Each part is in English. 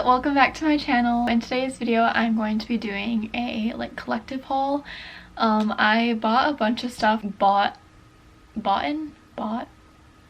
welcome back to my channel. In today's video I'm going to be doing a collective haul. I bought a bunch of stuff. I've bought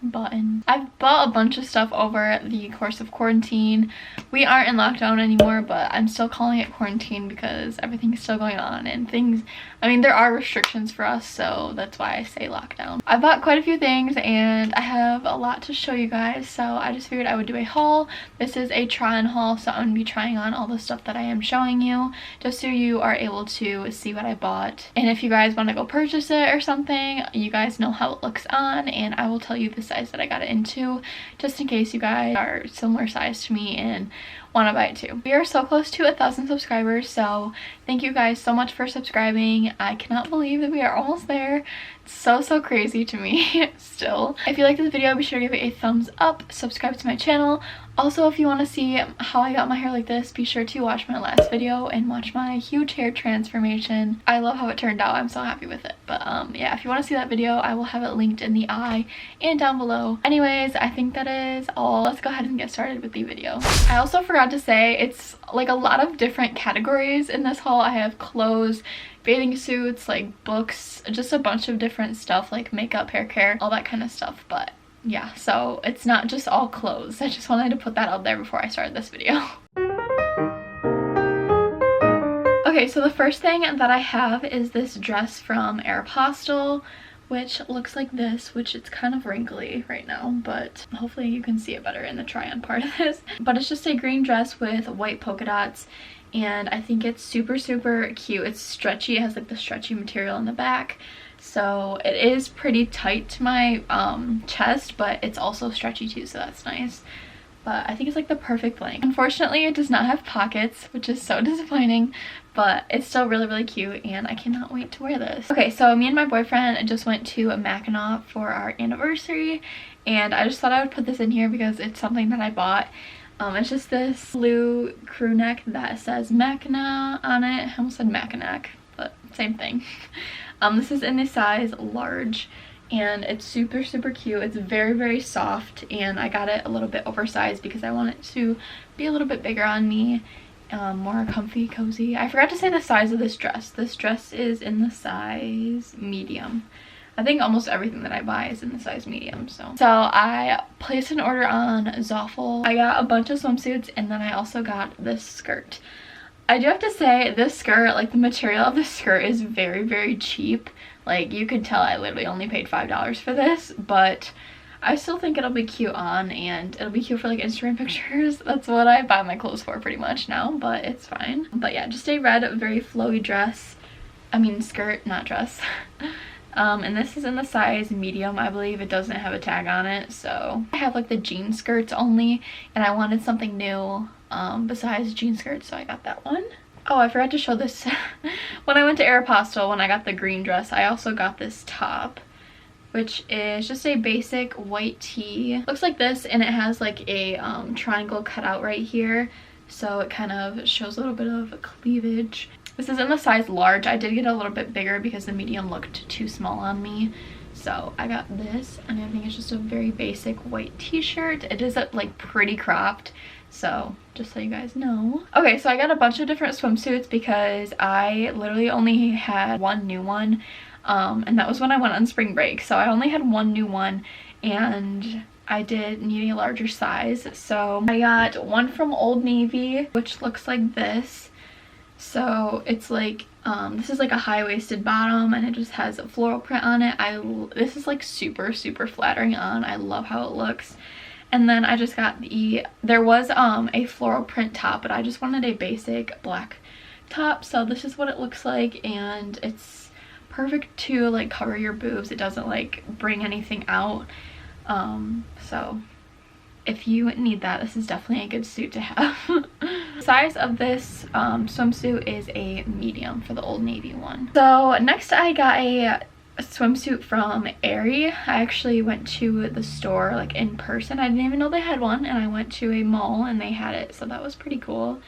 a bunch of stuff over the course of quarantine. We aren't in lockdown anymore, but I'm still calling it quarantine because everything's still going on and things, I mean, there are restrictions for us, so that's why I say lockdown. I bought quite a few things and I have a lot to show you guys, so I just figured I would do a haul. This is a try-on haul, so I'm going to be trying on all the stuff that I am showing you, just so you are able to see what I bought. And if you guys want to go purchase it or something, you guys know how it looks on, and I will tell you the size that I got it into, just in case you guys are similar size to me and want to buy it too. We are so close to 1,000 subscribers, so thank you guys so much for subscribing. I cannot believe that we are almost there. It's so crazy to me still. If you like this video, be sure to give it a thumbs up, subscribe to my channel. Also, if you want to see how I got my hair like this, be sure to watch my last video and watch my huge hair transformation. I love how it turned out. I'm so happy with it. But yeah, if you want to see that video, I will have it linked in the eye and down below. Anyways, I think that is all. Let's go ahead and get started with the video. I also forgot to say, it's like a lot of different categories in this haul. I have clothes, bathing suits, like books, just a bunch of different stuff like makeup, hair care, all that kind of stuff. But yeah, so it's not just all clothes. I just wanted to put that out there before I started this video. Okay, so the first thing that I have is this dress from Aeropostale, which looks like this, which it's kind of wrinkly right now, but hopefully you can see it better in the try-on part of this. But it's just a green dress with white polka dots, and I think it's super cute. It's stretchy. It has like the stretchy material in the back, so it is pretty tight to my chest, but it's also stretchy too, so that's nice. But I think it's like the perfect length. Unfortunately, it does not have pockets, which is so disappointing, but it's still really cute and I cannot wait to wear this. Okay, so me and my boyfriend just went to Mackinac for our anniversary, and I just thought I would put this in here because it's something that I bought. It's just this blue crew neck that says Mackinac on it. I almost said Mackinac, but same thing. This is in the size large, and it's super cute. It's very soft, and I got it a little bit oversized because I want it to be a little bit bigger on me, more comfy, cozy. I forgot to say the size of this dress. This dress is in the size medium. I think almost everything that I buy is in the size medium. So I placed an order on xoxo. I got a bunch of swimsuits, and then I also got this skirt. I do have to say, this skirt, like the material of this skirt is very cheap. Like, you could tell I literally only paid $5 for this, but I still think it'll be cute on, and it'll be cute for like Instagram pictures. That's what I buy my clothes for pretty much now, but it's fine. But yeah, just a red, very flowy dress. I mean skirt, not dress. And this is in the size medium, I believe. It doesn't have a tag on it, so I have like the jean skirts only, and I wanted something new besides jean skirts, so I got that one. Oh, I forgot to show this. When I went to Aeropostale, when I got the green dress, I also got this top, which is just a basic white tee. Looks like this, and it has like a triangle cut out right here, so it kind of shows a little bit of cleavage. This is in the size large. I did get a little bit bigger because the medium looked too small on me, so I got this, and I think it's just a very basic white t-shirt. It is like pretty cropped, so just so you guys know. Okay, so I got a bunch of different swimsuits because I literally only had one new one, and that was when I went on spring break, so I only had one new one, and I did need a larger size. So I got one from Old Navy, which looks like this. So it's like this is like a high-waisted bottom, and it just has a floral print on it. This is like super flattering on. I love how it looks. And then I just got there was a floral print top, but I just wanted a basic black top, so this is what it looks like, and it's perfect to like cover your boobs. It doesn't like bring anything out, so if you need that, this is definitely a good suit to have. The size of this swimsuit is a medium for the Old Navy one. So next I got a swimsuit from Aerie. I actually went to the store like in person. I didn't even know they had one, and I went to a mall and they had it, so that was pretty cool.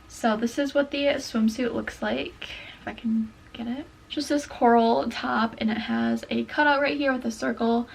So this is what the swimsuit looks like, if I can get it. Just this coral top, and it has a cutout right here with a circle,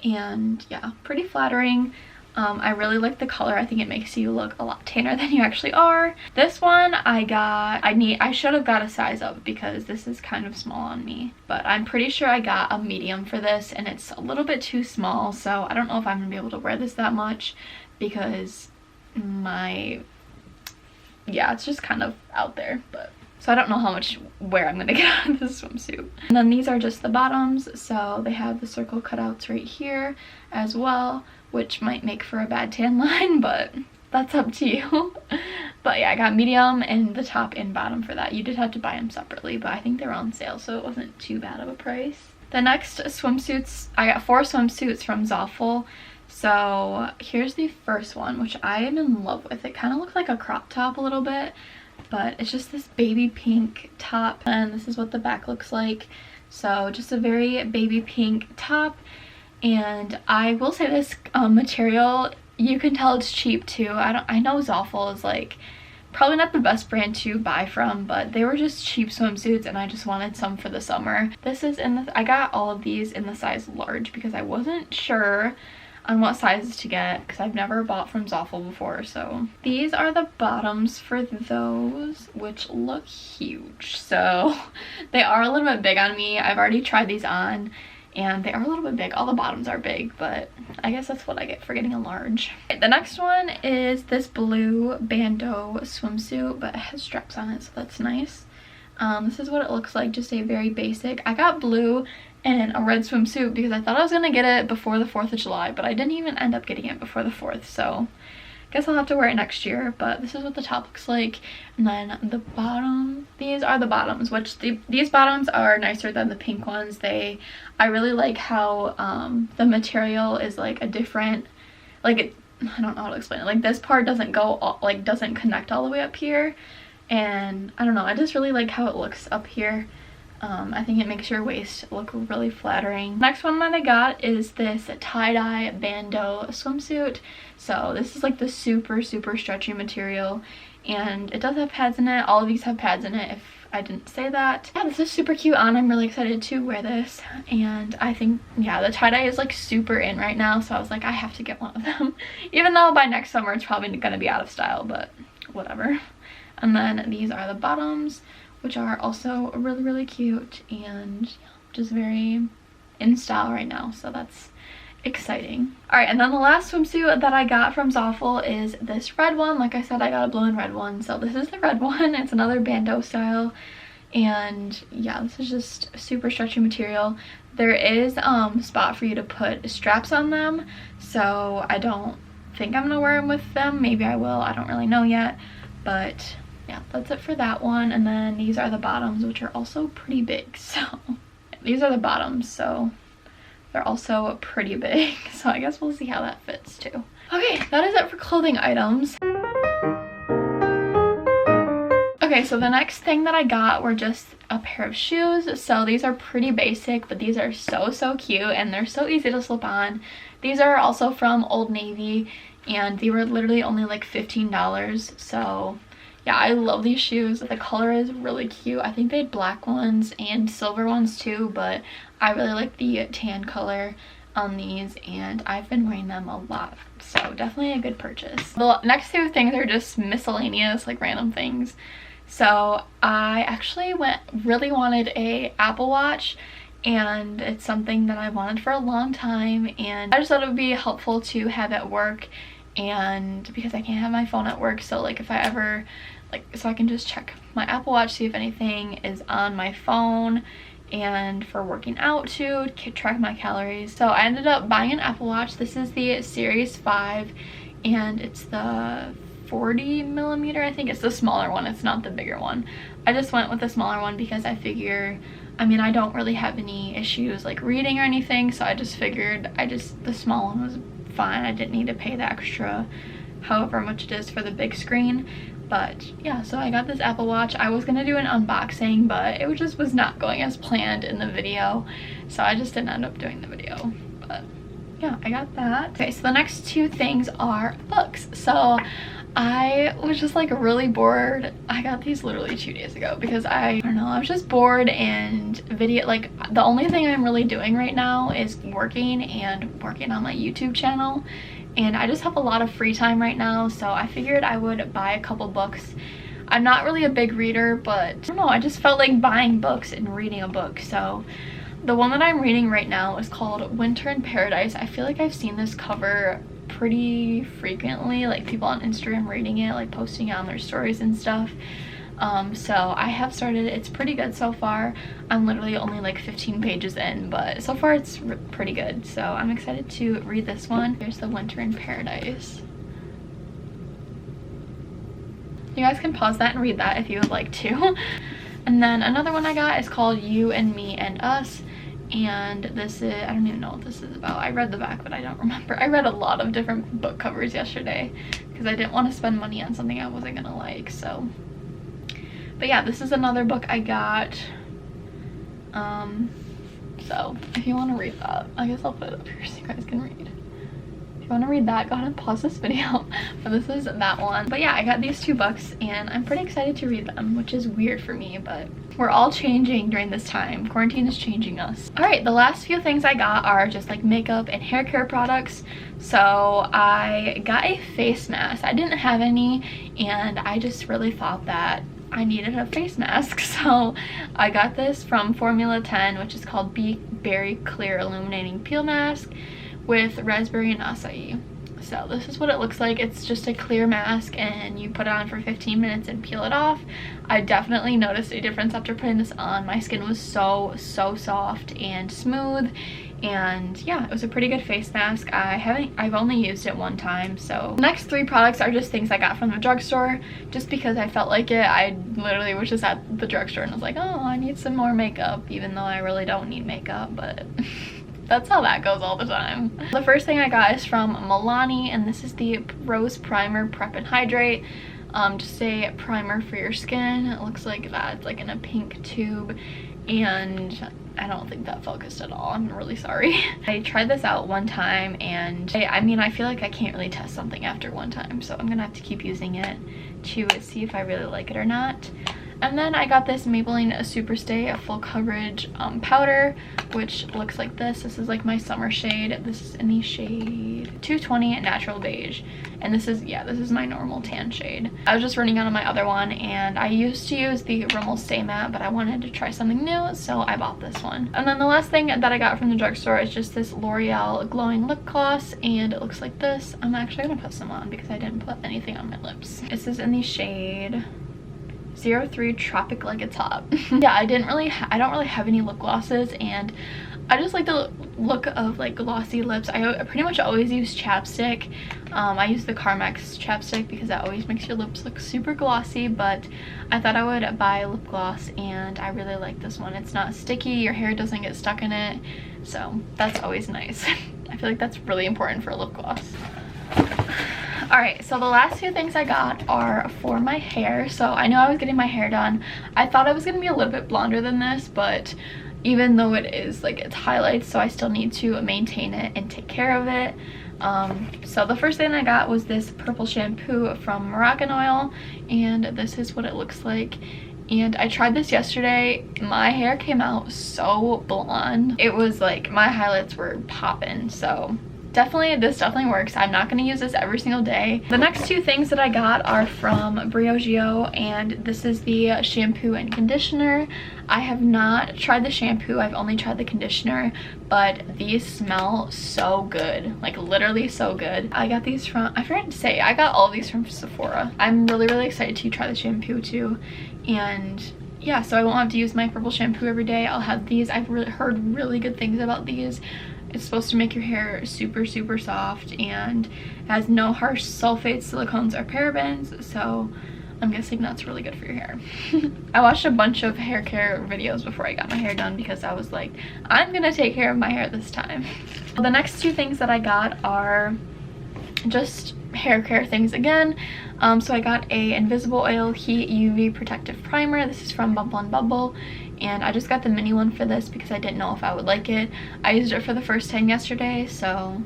and yeah, pretty flattering. I really like the color. I think it makes you look a lot tanner than you actually are. This one I should have got a size up because this is kind of small on me. But I'm pretty sure I got a medium for this and it's a little bit too small. So I don't know if I'm gonna be able to wear this that much because it's just kind of out there. But so I don't know how much wear I'm gonna get out of this swimsuit. And then these are just the bottoms. So they have the circle cutouts right here as well, which might make for a bad tan line, but that's up to you. But yeah, I got medium and the top and bottom for that. You did have to buy them separately, but I think they were on sale, so it wasn't too bad of a price. The next swimsuits, I got 4 swimsuits from xoxo. So here's the first one, which I am in love with. It kind of looks like a crop top a little bit, but it's just this baby pink top, and this is what the back looks like. So just a very baby pink top. And I will say this material, you can tell it's cheap too. I know xoxo is like probably not the best brand to buy from, but they were just cheap swimsuits and I just wanted some for the summer. This is I got all of these in the size large because I wasn't sure on what sizes to get because I've never bought from xoxo before. So these are the bottoms for those, which look huge. So they are a little bit big on me. I've already tried these on and they are a little bit big. All the bottoms are big, but I guess that's what I get for getting a large. The next one is this blue bandeau swimsuit, but it has straps on it, so that's nice. This is what it looks like, just a very basic. I got blue and a red swimsuit because I thought I was gonna get it before the 4th of July, but I didn't even end up getting it before the 4th, so guess I'll have to wear it next year. But this is what the top looks like. And then the bottom, these are the bottoms, which these bottoms are nicer than the pink ones. I really like how the material is like a different, like I don't know how to explain it. Like this part doesn't go doesn't connect all the way up here, and I don't know, I just really like how it looks up here. I think it makes your waist look really flattering. Next one that I got is this tie-dye bandeau swimsuit. So this is like the super stretchy material, and it does have pads in it. All of these have pads in it, if I didn't say that. Yeah, this is super cute on. I'm really excited to wear this, and I think, yeah, the tie-dye is like super in right now, so I was like, I have to get one of them. Even though by next summer it's probably gonna be out of style, but whatever. And then these are the bottoms, which are also really cute and just very in style right now, so that's exciting. All right, and then the last swimsuit that I got from xoxo is this red one. Like I said, I got a blue and red one, so this is the red one. It's another bandeau style, and yeah, this is just super stretchy material. There is spot for you to put straps on them, so I don't think I'm gonna wear them with them. Maybe I will, I don't really know yet, but yeah, that's it for that one. And then these are the bottoms, which are also pretty big. So these are the bottoms, so they're also pretty big. So I guess we'll see how that fits too. Okay, that is it for clothing items. Okay, so the next thing that I got were just a pair of shoes. So these are pretty basic, but these are so cute and they're so easy to slip on. These are also from Old Navy and they were literally only like $15. So yeah, I love these shoes. The color is really cute. I think they had black ones and silver ones too, but I really like the tan color on these and I've been wearing them a lot. So definitely a good purchase. The next 2 things are just miscellaneous, like random things. So I actually really wanted a Apple Watch, and it's something that I wanted for a long time, and I just thought it would be helpful to have at work, and because I can't have my phone at work, so like if I ever so I can just check my Apple Watch, see if anything is on my phone, and for working out too, to track my calories. So I ended up buying an Apple Watch. This is the Series 5 and it's the 40mm. I think it's the smaller one, it's not the bigger one. I just went with the smaller one because I figure, I mean, I don't really have any issues like reading or anything, so I just figured the small one was fine. I didn't need to pay the extra however much it is for the big screen. But yeah, so I got this Apple Watch. I was gonna do an unboxing, but it just was not going as planned in the video, so I just didn't end up doing the video. But yeah, I got that. Okay, so the next 2 things are books. So I was just like really bored. I got these literally 2 days ago because I don't know, I was just bored, and like the only thing I'm really doing right now is working on my YouTube channel. and I just have a lot of free time right now, so I figured I would buy a couple books. I'm not really a big reader, but I don't know, I just felt like buying books and reading a book. So the one that I'm reading right now is called Winter in Paradise. I feel like I've seen this cover pretty frequently, like people on Instagram reading it, like posting it on their stories and stuff. So I have started. It's pretty good so far. I'm literally only like 15 pages in, but so far it's pretty good, so I'm excited to read this one. Here's the Winter in Paradise. You guys can pause that and read that if you would like to. And then another one I got is called You and Me and Us, and this is, I don't even know what this is about. I read the back, but I don't remember. I read a lot of different book covers yesterday because I didn't want to spend money on something I wasn't gonna like. So but yeah, this is another book I got. So if you want to read that, I guess I'll put it up here so you guys can read. If you want to read that, go ahead and pause this video. But this is that one. But yeah, I got these 2 books and I'm pretty excited to read them, which is weird for me, but we're all changing during this time. Quarantine is changing us. All right, the last few things I got are just like makeup and hair care products. So I got a face mask. I didn't have any, and I just really thought that I needed a face mask, so I got this from Formula 10, which is called Berry Clear Illuminating Peel Mask with raspberry and acai. So this is what it looks like. It's just a clear mask and you put it on for 15 minutes and peel it off. I definitely noticed a difference after putting this on. My skin was so soft and smooth, and yeah, it was a pretty good face mask. I've only used it one time. So the next 3 products are just things I got from the drugstore just because I felt like it. I literally was just at the drugstore and was like, oh, I need some more makeup, even though I really don't need makeup, but that's how that goes all the time. The first thing I got is from Milani, and this is the Rose Primer Prep and Hydrate. Just a primer for your skin. It looks like that. It's like in a pink tube, and I don't think that focused at all. I'm really sorry. I tried this out one time, and I mean, I feel like I can't really test something after one time, so I'm gonna have to keep using it to see if I really like it or not. And then I got this Maybelline Superstay Full Coverage powder, which looks like this. This is like my summer shade. This is in the shade 220 Natural Beige. And this is, yeah, this is my normal tan shade. I was just running out of my other one, and I used to use the Rimmel Stay Matte, but I wanted to try something new, so I bought this one. And then the last thing that I got from the drugstore is just this L'Oreal Glowing Lip Gloss, and it looks like this. I'm actually gonna put some on because I didn't put anything on my lips. This is in the shade 03 Tropic Like It's Hot. Yeah, I don't really have any lip glosses, and I just like the look of like glossy lips. I pretty much always use chapstick. I use the Carmex chapstick because that always makes your lips look super glossy, but I thought I would buy a lip gloss, and I really like this one. It's not sticky, your hair doesn't get stuck in it, so that's always nice. I feel like that's really important for a lip gloss. Alright, so the last few things I got are for my hair. So I know I was getting my hair done. I thought I was going to be a little bit blonder than this, but even though it is like it's highlights, so I still need to maintain it and take care of it. So the first thing I got was this purple shampoo from Moroccan and this is what it looks like. And I tried this yesterday. My hair came out so blonde. It was like my highlights were popping, so this definitely works. I'm not going to use this every single day. The next 2 things that I got are from Briogeo, and this is the shampoo and conditioner. I have not tried the shampoo, I've only tried the conditioner, but these smell so good, like literally so good. I got these from, I forgot to say, I got all these from Sephora. I'm really excited to try the shampoo too, and yeah, so I won't have to use my purple shampoo every day. I'll have these. I've heard really good things about these. It's supposed to make your hair super soft, and has no harsh sulfates, silicones, or parabens, so I'm guessing that's really good for your hair. I watched a bunch of hair care videos before I got my hair done because I was like, I'm gonna take care of my hair this time. The next 2 things that I got are just hair care things again. So I got a Invisible Oil Heat UV Protective Primer. This is from Bumble and Bumble, and I just got the mini one for this because I didn't know if I would like it. I used it for the first time yesterday, so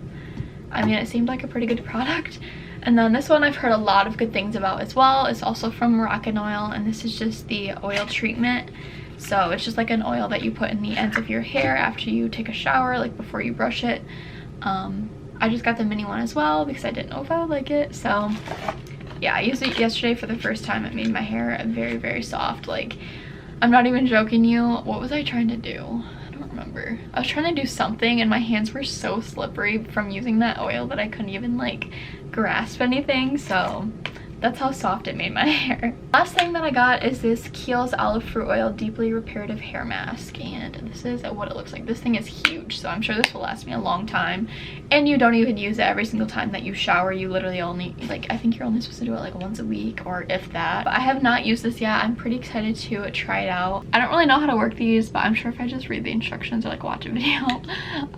I mean, it seemed like a pretty good product. And then this one I've heard a lot of good things about as well. It's also from Moroccan, and this is just the oil treatment. So it's just like an oil that you put in the ends of your hair after you take a shower, like before you brush it. I just got the mini one as well because I didn't know if I would like it. So yeah, I used it yesterday for the first time. It made my hair very, very soft. Like, I'm not even joking you. What was I trying to do? I don't remember. I was trying to do something and my hands were so slippery from using that oil that I couldn't even like grasp anything. So that's how soft it made my hair. Last thing that I got is this Kiehl's Olive Fruit Oil Deeply Reparative Hair Mask, and this is what it looks like. This thing is huge, so I'm sure this will last me a long time. And you don't even use it every single time that you shower. You literally only, like, I think you're only supposed to do it like once a week or if that. But I have not used this yet. I'm pretty excited to try it out. I don't really know how to work these, but I'm sure if I just read the instructions or like watch a video,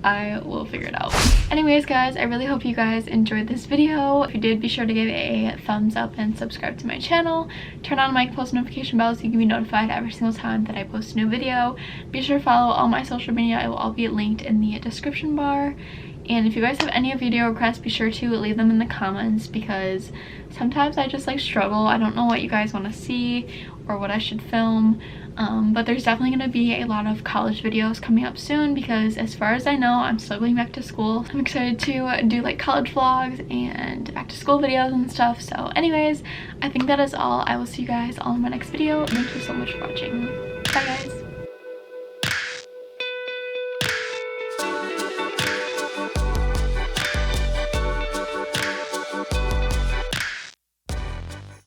I will figure it out. Anyways guys, I really hope you guys enjoyed this video. If you did, be sure to give it a thumbs up and subscribe to my channel. Turn on my post notification bell so you can be notified every single time that I post a new video. Be sure to follow all my social media. It will all be linked in the description bar. And if you guys have any video requests, be sure to leave them in the comments because sometimes I just like struggle. I don't know what you guys want to see or what I should film. But there's definitely going to be a lot of college videos coming up soon because as far as I know, I'm still going back to school. I'm excited to do like college vlogs and back to school videos and stuff. So anyways, I think that is all. I will see you guys all in my next video. Thank you so much for watching. Bye guys.